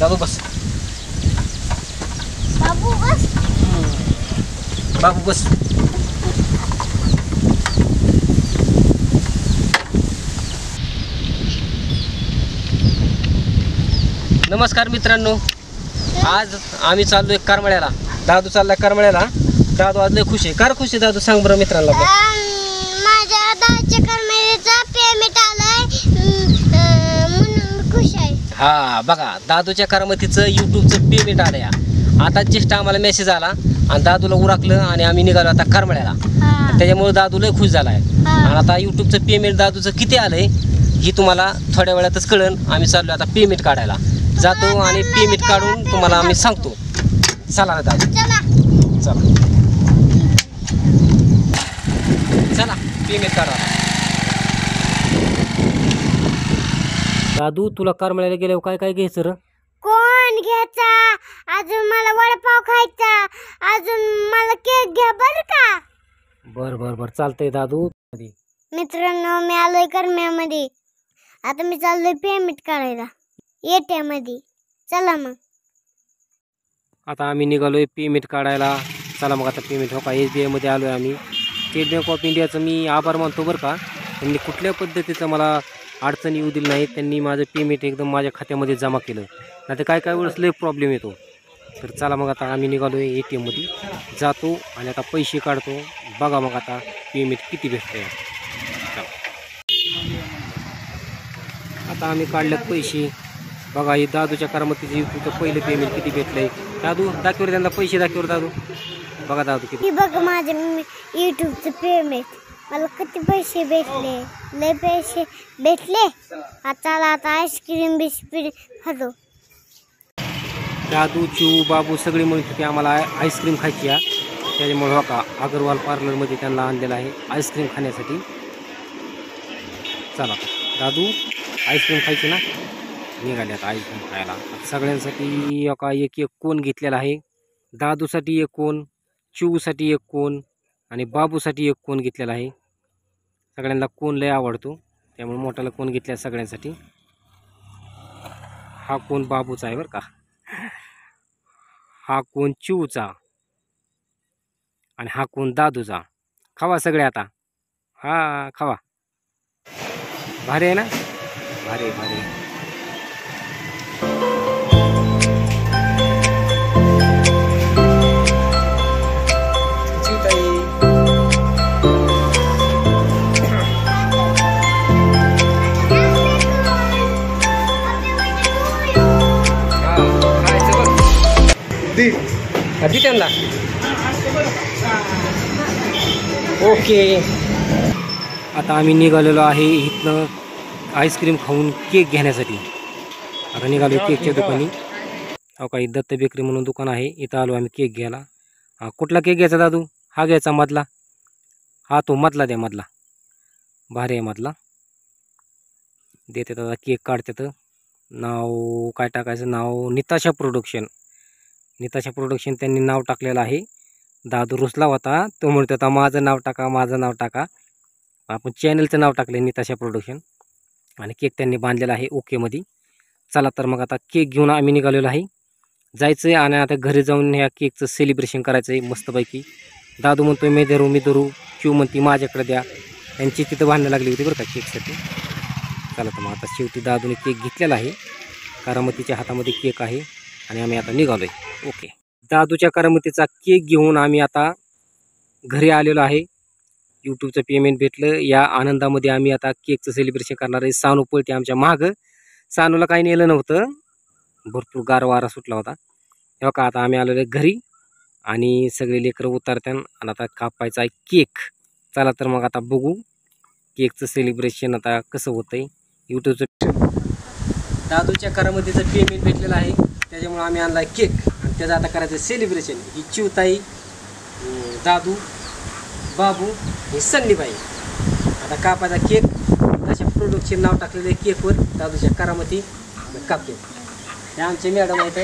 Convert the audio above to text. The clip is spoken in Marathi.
दादू बस. बाबू बस. बाबू बस. नमस्कार मित्रांनो, आज आम्ही चाललोय करमाळ्याला. दादू चाललाय करमाळ्याला. दादू आज लय खुश आहे. कार खुश आहे दादू, सांग बरं मित्रांना. माझ्या दादाच्या करमाळ्याचा पेमेंट आलाय म्हणून खुश आहे. हा बघा, दादूच्या करमतीचं यूट्यूबचं पेमेंट आलंय. आता जस्ट आम्हाला मेसेज आला आणि दादूला उरकलं आणि आम्ही निघालो आता करमाळ्याला. त्याच्यामुळे दादू लय खुश झालाय. आणि आता यूट्यूबचं पेमेंट दादूचं किती आलंय ही तुम्हाला थोड्या वेळातच कळन. आम्ही चाललो आता पेमेंट काढायला. जातो आणि पेमेंट काढून तुम्हाला आम्ही सांगतो. चला ना दादू, चला चला पेमेंट काढा. दादू, तुला करमाळ्याला गेल्यावर काय काय घ्यायचं र? कोण घ्यायचा? अजून मला वडापाव खायचा. अजून मला केक घ्या बरं का. बर चालतंय दादू. मित्रांनो, मी आलोय करमाळ्यामध्ये. आता मी चाललोय पेमेंट काढायला ATM मध्ये. चला मग. आता आम्ही निघालोय पेमेंट काढायला. चला मग आता पेमेंट हो का SBI मध्ये आलोय आम्ही. स्टेट बँक ऑफ इंडियाचं मी आभार मानतो बरं का. त्यांनी कुठल्या पद्धतीचं मला अडचणी येऊ दिली नाही. त्यांनी माझं पेमेंट एकदम माझ्या खात्यामध्ये जमा केलं. नाही तर काय वेळेस लय प्रॉब्लेम येतो. तर चला मग आता आम्ही निघालोय ATM मध्ये. जातो आणि आता पैसे काढतो. बघा मग आता पेमेंट किती भेटतंय. आता आम्ही काढल्यात पैसे. बघा, हे दादूच्या करमतीचं यूट्यूबचं पहिलं पेमेंट किती भेटलंय. दादू दाखवर, त्यांना पैसे दाखवर दादू. बघा दादू किती. बघ माझे यूट्यूबचं पेमेंट. मला किती पैसे भेटले. लय पैसे भेटले. आता आईस्क्रीम बिस्किट खातो. दादू, चिऊ, बाबू सगळे म्हणत होते आम्हाला आईस्क्रीम खायची आहे. त्याच्यामुळे हो का अग्रवाल पार्लरमध्ये त्यांना आणलेलं आहे आईस्क्रीम खाण्यासाठी. चला दादू, आईस्क्रीम खायची ना. निघाले आता आईस्क्रीम खायला. सगळ्यांसाठी का एक कोन घेतलेला आहे. दादूसाठी एक कोन, चिऊसाठी एक कोन आणि बाबूसाठी एक कोन घेतलेला आहे. सगळ्यांना कोन लय आवडतो, त्यामुळे मोठाला कोन घेतला सगळ्यांसाठी. हा कोन बाबूचा आहे बरं का. हा कोन चिऊचा आणि हा कोन दादूचा. खावा सगळे आता. हा खावा. भारी आहे ना. भारी. त्यांना ओके. आता आम्ही निघालेलो आहे इथनं आईस्क्रीम खाऊन केक घेण्यासाठी. आता निघालो केकच्या दुकानी. अहो काही दत्त बेकरी म्हणून दुकान आहे, इथं आलो आम्ही केक घ्यायला. हा कुठला केक घ्यायचा दादू? हा घ्यायचा मधला. हा तो मधला द्या, मधला भारी आहे मधला. देते दादा केक काढतात. नाव काय टाकायचं? नाव निताशा प्रोडक्शन. निताशा प्रोडक्शन त्यांनी नाव टाकलेलं आहे. दादू रुसला होता, तो म्हणतो आता माझं नाव टाका. आपण चॅनलचं नाव टाकलं निताशा प्रोडक्शन. आणि केक त्यांनी बांधलेला आहे ओकेमध्ये. चला तर मग आता केक घेऊन आम्ही निघालेलो आहे. जायचं आहे आणि आता घरी जाऊन ह्या केकचं सेलिब्रेशन करायचं आहे मस्तपैकी. दादू म्हणतोय मी धरू. चिऊ म्हणती माझ्याकडे द्या. त्यांची तिथं भांडणं लागली होती बरं का केकसाठी. चला तर मग आता शेवटी दादूने केक घेतलेला आहे. करमतीच्या हातामध्ये केक आहे आणि आम्ही आता निघालो आहे. ओके. दादूच्या करमतीचा केक घेऊन आम्ही आता घरी आलेलो आहे. यूट्यूबचं पेमेंट भेटलं या आनंदामध्ये आम्ही आता केकचं सेलिब्रेशन करणार आहे. सानू पळते आमच्या मागं. सानूला काही नेलं नव्हतं, भरपूर गार वारा सुटला होता. तेव्हा का आता आम्ही आलेलो आहे घरी आणि सगळे लेकरं उतरत्यान आणि आता कापायचा आहे केक. चला तर मग आता बघू केकचं सेलिब्रेशन आता कसं होतंय. यूट्यूबचं दादूच्या करमतीचं पेमेंट भेटलेलं आहे, त्याच्यामुळे आम्ही आणला आहे केक आणि त्याचं आता करायचं सेलिब्रेशन. ही चिवताई, दादू, बाबू, ही सन्नीबाई. आता कापायचा केक. तशा प्रोडक्टचे नाव टाकलेलं आहे केकवर. दादूच्या करामती कापते. हे आमचे मॅडम आहेत.